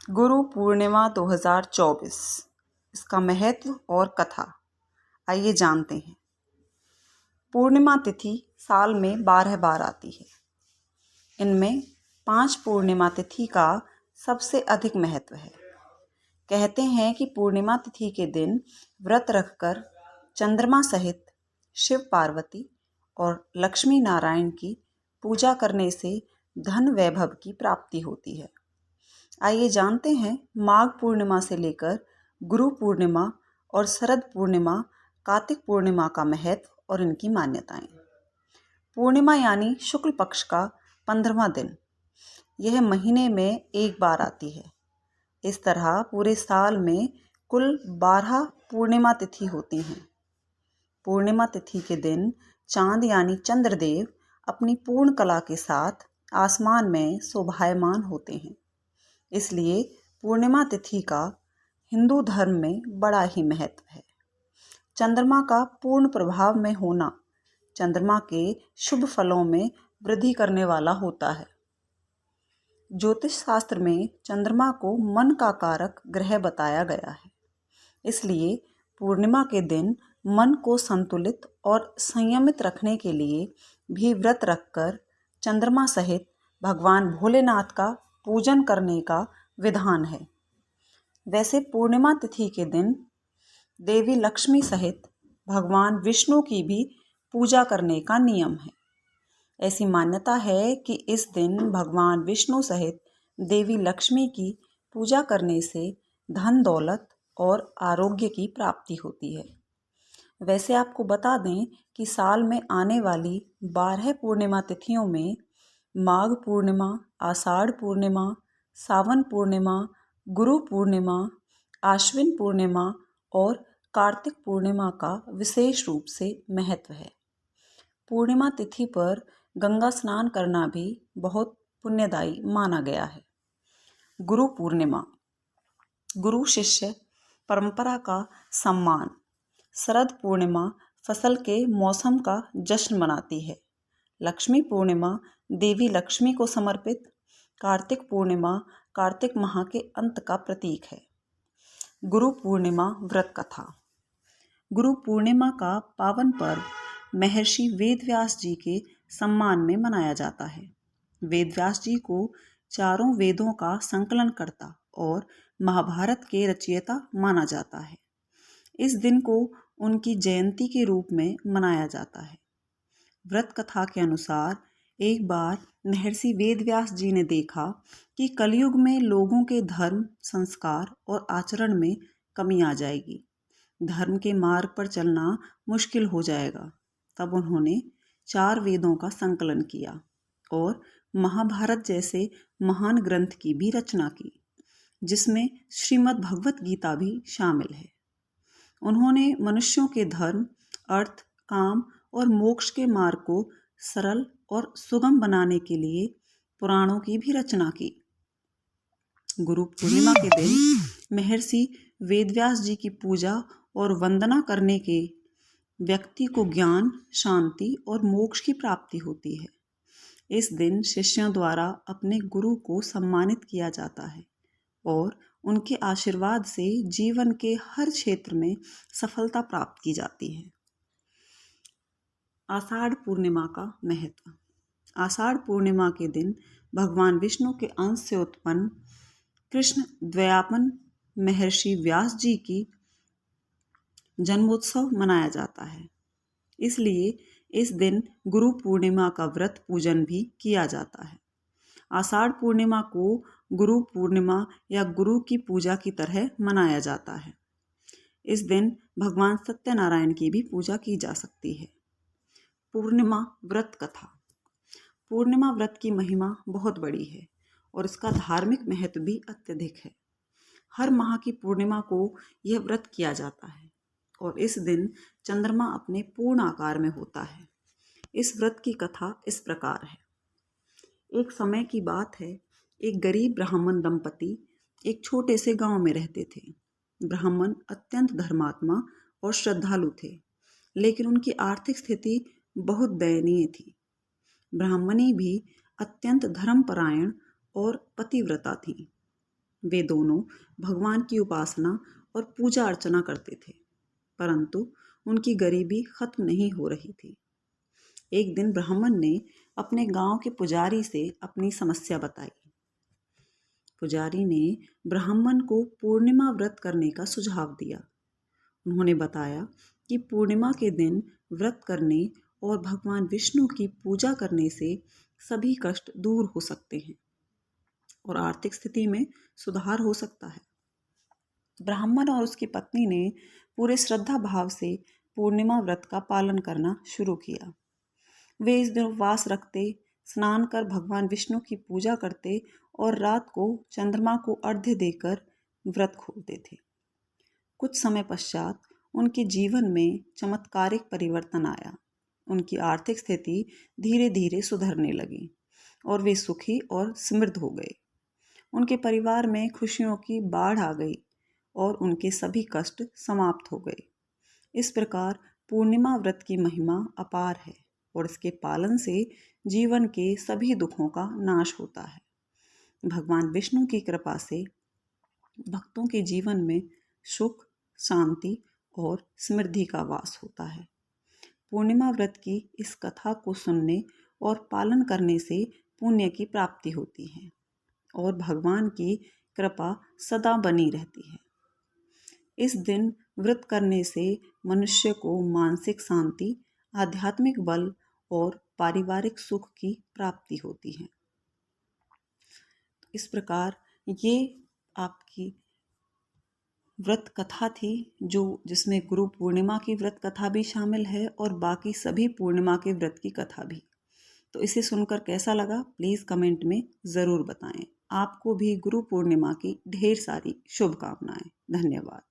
गुरु पूर्णिमा 2024। इसका महत्व और कथा आइए जानते हैं। पूर्णिमा तिथि साल में 12 बार आती है। इनमें 5 पूर्णिमा तिथि का सबसे अधिक महत्व है। कहते हैं कि पूर्णिमा तिथि के दिन व्रत रखकर चंद्रमा सहित शिव पार्वती और लक्ष्मी नारायण की पूजा करने से धन वैभव की प्राप्ति होती है। आइए जानते हैं माघ पूर्णिमा से लेकर गुरु पूर्णिमा और शरद पूर्णिमा, कार्तिक पूर्णिमा का महत्व और इनकी मान्यताएं। पूर्णिमा यानी शुक्ल पक्ष का 15वां दिन। यह महीने में एक बार आती है। इस तरह पूरे साल में कुल 12 पूर्णिमा तिथि होती हैं। पूर्णिमा तिथि के दिन चांद यानी चंद्रदेव अपनी पूर्ण कला के साथ आसमान में शोभायमान होते हैं। इसलिए पूर्णिमा तिथि का हिंदू धर्म में बड़ा ही महत्व है। चंद्रमा का पूर्ण प्रभाव में होना चंद्रमा के शुभ फलों में वृद्धि करने वाला होता है। ज्योतिष शास्त्र में चंद्रमा को मन का कारक ग्रह बताया गया है। इसलिए पूर्णिमा के दिन मन को संतुलित और संयमित रखने के लिए भी व्रत रखकर चंद्रमा सहित भगवान भोलेनाथ का पूजन करने का विधान है। वैसे पूर्णिमा तिथि के दिन देवी लक्ष्मी सहित भगवान विष्णु की भी पूजा करने का नियम है। ऐसी मान्यता है कि इस दिन भगवान विष्णु सहित देवी लक्ष्मी की पूजा करने से धन दौलत और आरोग्य की प्राप्ति होती है। वैसे आपको बता दें कि साल में आने वाली 12 पूर्णिमा तिथियों में माघ पूर्णिमा, आषाढ़ पूर्णिमा, सावन पूर्णिमा, गुरु पूर्णिमा, आश्विन पूर्णिमा और कार्तिक पूर्णिमा का विशेष रूप से महत्व है। पूर्णिमा तिथि पर गंगा स्नान करना भी बहुत पुण्यदायी माना गया है। गुरु पूर्णिमा, गुरु शिष्य परंपरा का सम्मान। शरद पूर्णिमा फसल के मौसम का जश्न मनाती है। लक्ष्मी पूर्णिमा देवी लक्ष्मी को समर्पित। कार्तिक पूर्णिमा कार्तिक माह के अंत का प्रतीक है। गुरु पूर्णिमा व्रत कथा। गुरु पूर्णिमा का पावन पर्व महर्षि वेदव्यास जी के सम्मान में मनाया जाता है। वेदव्यास जी को चारों वेदों का संकलनकर्ता और महाभारत के रचयिता माना जाता है। इस दिन को उनकी जयंती के रूप में मनाया जाता है। व्रत कथा के अनुसार एक बार महर्षि वेदव्यास जी ने देखा कि कलयुग में लोगों के धर्म, संस्कार और आचरण में कमी आ जाएगी। धर्म के मार्ग पर चलना मुश्किल हो जाएगा। तब उन्होंने 4 वेदों का संकलन किया और महाभारत जैसे महान ग्रंथ की भी रचना की, जिसमें श्रीमद् भगवत गीता भी शामिल है। उन्होंने मनुष्यों के धर्म, अर्थ, काम और मोक्ष के मार्ग को सरल और सुगम बनाने के लिए पुराणों की भी रचना की। गुरु पूर्णिमा के दिन महर्षि वेदव्यास जी की पूजा और वंदना करने के व्यक्ति को ज्ञान, शांति और मोक्ष की प्राप्ति होती है। इस दिन शिष्यों द्वारा अपने गुरु को सम्मानित किया जाता है और उनके आशीर्वाद से जीवन के हर क्षेत्र में सफलता प्राप्त की जाती है। आषाढ़ पूर्णिमा का महत्व। आषाढ़ पूर्णिमा के दिन भगवान विष्णु के अंश से उत्पन्न कृष्ण द्वैपायन महर्षि व्यास जी की जन्मोत्सव मनाया जाता है। इसलिए इस दिन गुरु पूर्णिमा का व्रत पूजन भी किया जाता है। आषाढ़ पूर्णिमा को गुरु पूर्णिमा या गुरु की पूजा की तरह मनाया जाता है। इस दिन भगवान सत्यनारायण की भी पूजा की जा सकती है। पूर्णिमा व्रत कथा। पूर्णिमा व्रत की महिमा बहुत बड़ी है और इसका धार्मिक महत्व भी अत्यधिक है। हर माह की पूर्णिमा को यह व्रत किया जाता है और इस दिन चंद्रमा अपने पूर्ण आकार में होता है। इस व्रत की कथा इस प्रकार है। एक समय की बात है, एक गरीब ब्राह्मण दंपति एक छोटे से गांव में रहते थे। ब्राह्मण अत्यंत धर्मात्मा और श्रद्धालु थे, लेकिन उनकी आर्थिक स्थिति बहुत दयनीय थी। ब्राह्मणी भी अत्यंत धर्मपरायण और पतिव्रता थी। वे दोनों भगवान की उपासना और पूजा अर्चना करते थे, परंतु उनकी गरीबी खत्म नहीं हो रही थी। एक दिन ब्राह्मण ने अपने गांव के पुजारी से अपनी समस्या बताई। पुजारी ने ब्राह्मण को पूर्णिमा व्रत करने का सुझाव दिया। उन्होंने बताया कि पूर्णिमा के दिन व्रत करने और भगवान विष्णु की पूजा करने से सभी कष्ट दूर हो सकते हैं और आर्थिक स्थिति में सुधार हो सकता है। ब्राह्मण और उसकी पत्नी ने पूरे श्रद्धा भाव से पूर्णिमा व्रत का पालन करना शुरू किया। वे इस दिन उपवास रखते, स्नान कर भगवान विष्णु की पूजा करते और रात को चंद्रमा को अर्घ्य देकर व्रत खोलते थे। कुछ समय पश्चात उनके जीवन में चमत्कारिक परिवर्तन आया। उनकी आर्थिक स्थिति धीरे धीरे सुधरने लगी और वे सुखी और समृद्ध हो गए। उनके परिवार में खुशियों की बाढ़ आ गई और उनके सभी कष्ट समाप्त हो गए। इस प्रकार पूर्णिमा व्रत की महिमा अपार है और इसके पालन से जीवन के सभी दुखों का नाश होता है। भगवान विष्णु की कृपा से भक्तों के जीवन में सुख, शांति और समृद्धि का वास होता है। पूर्णिमा व्रत की इस कथा को सुनने और पालन करने से पुण्य की प्राप्ति होती है और भगवान की कृपा सदा बनी रहती है। इस दिन व्रत करने से मनुष्य को मानसिक शांति, आध्यात्मिक बल और पारिवारिक सुख की प्राप्ति होती है। इस प्रकार ये आपकी व्रत कथा थी, जिसमें गुरु पूर्णिमा की व्रत कथा भी शामिल है और बाकी सभी पूर्णिमा के व्रत की कथा भी। तो इसे सुनकर कैसा लगा प्लीज़ कमेंट में ज़रूर बताएं। आपको भी गुरु पूर्णिमा की ढेर सारी शुभकामनाएं। धन्यवाद।